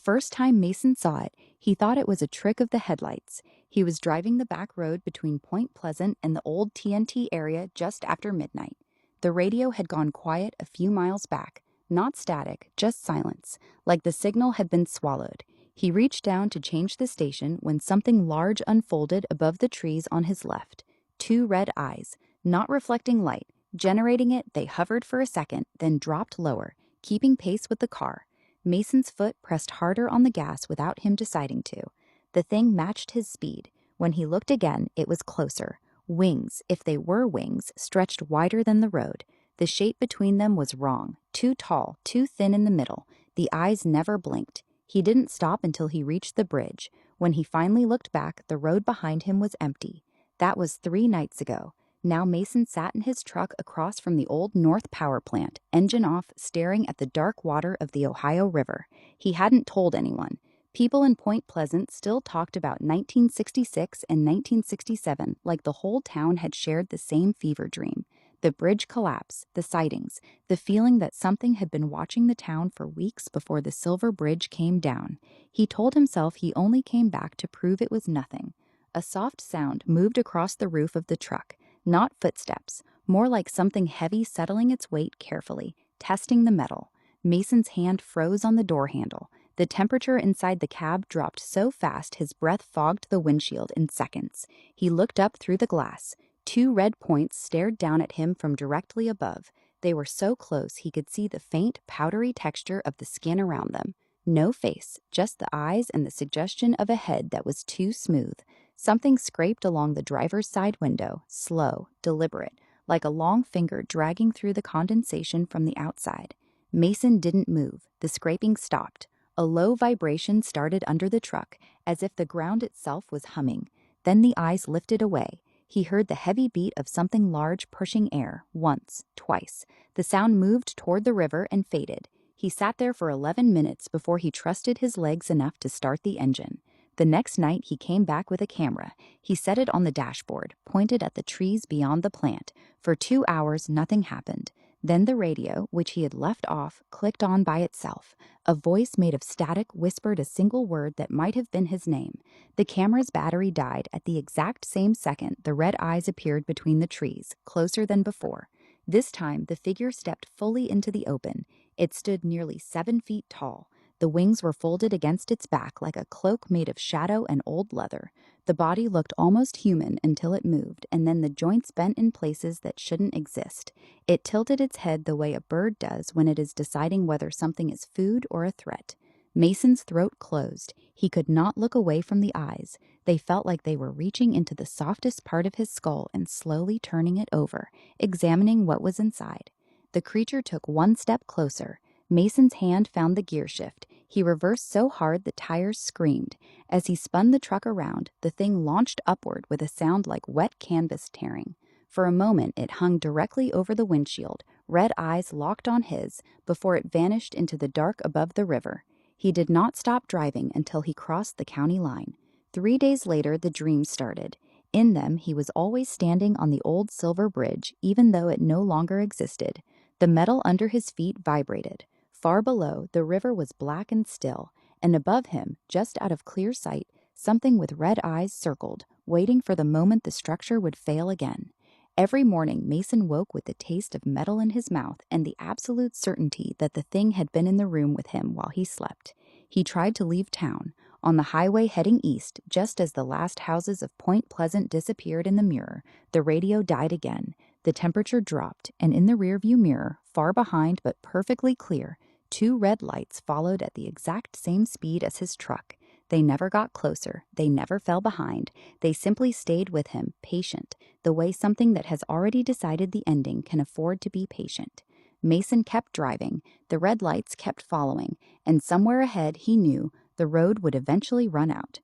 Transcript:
first time Mason saw it, he thought it was a trick of the headlights. He was driving the back road between Point Pleasant and the old TNT area just after midnight. The radio had gone quiet a few miles back, not static, just silence, like the signal had been swallowed. He reached down to change the station when something large unfolded above the trees on his left. Two red eyes, not reflecting light. Generating it, they hovered for a second, then dropped lower, keeping pace with the car. Mason's foot pressed harder on the gas without him deciding to. The thing matched his speed. When he looked again, it was closer. Wings, if they were wings, stretched wider than the road. The shape between them was wrong, too tall, too thin in the middle. The eyes never blinked. He didn't stop until he reached the bridge. When he finally looked back, the road behind him was empty. That was 3 nights ago. Now Mason sat in his truck across from the old North Power Plant, engine off, staring at the dark water of the Ohio River. He hadn't told anyone. People in Point Pleasant still talked about 1966 and 1967 like the whole town had shared the same fever dream. The bridge collapse, the sightings, the feeling that something had been watching the town for weeks before the Silver Bridge came down. He told himself he only came back to prove it was nothing. A soft sound moved across the roof of the truck. Not footsteps, more like something heavy settling its weight carefully, testing the metal. Mason's hand froze on the door handle. The temperature inside the cab dropped so fast his breath fogged the windshield in seconds. He looked up through the glass. 2 red points stared down at him from directly above. They were so close he could see the faint, powdery texture of the skin around them. No face, just the eyes and the suggestion of a head that was too smooth. Something scraped along the driver's side window, slow, deliberate, like a long finger dragging through the condensation from the outside. Mason didn't move. The scraping stopped. A low vibration started under the truck, as if the ground itself was humming. Then the eyes lifted away. He heard the heavy beat of something large pushing air, once, twice. The sound moved toward the river and faded. He sat there for 11 minutes before he trusted his legs enough to start the engine. The next night he came back with a camera. He set it on the dashboard, pointed at the trees beyond the plant. For 2 hours nothing happened. Then the radio, which he had left off, clicked on by itself. A voice made of static whispered a single word that might have been his name. The camera's battery died at the exact same second the red eyes appeared between the trees, closer than before. This time the figure stepped fully into the open. It stood nearly 7 feet tall. The wings were folded against its back like a cloak made of shadow and old leather. The body looked almost human until it moved, and then the joints bent in places that shouldn't exist. It tilted its head the way a bird does when it is deciding whether something is food or a threat. Mason's throat closed. He could not look away from the eyes. They felt like they were reaching into the softest part of his skull and slowly turning it over, examining what was inside. The creature took 1 step closer. Mason's hand found the gear shift. He reversed so hard the tires screamed. As he spun the truck around, the thing launched upward with a sound like wet canvas tearing. For a moment it hung directly over the windshield, red eyes locked on his, before it vanished into the dark above the river. He did not stop driving until he crossed the county line. 3 days later the dreams started. In them he was always standing on the old Silver Bridge, even though it no longer existed. The metal under his feet vibrated. Far below, the river was black and still, and above him, just out of clear sight, something with red eyes circled, waiting for the moment the structure would fail again. Every morning, Mason woke with the taste of metal in his mouth and the absolute certainty that the thing had been in the room with him while he slept. He tried to leave town. On the highway heading east, just as the last houses of Point Pleasant disappeared in the mirror, the radio died again. The temperature dropped, and in the rearview mirror, far behind but perfectly clear, 2 red lights followed at the exact same speed as his truck. They never got closer. They never fell behind. They simply stayed with him, patient, the way something that has already decided the ending can afford to be patient. Mason kept driving. The red lights kept following, and somewhere ahead, he knew, the road would eventually run out.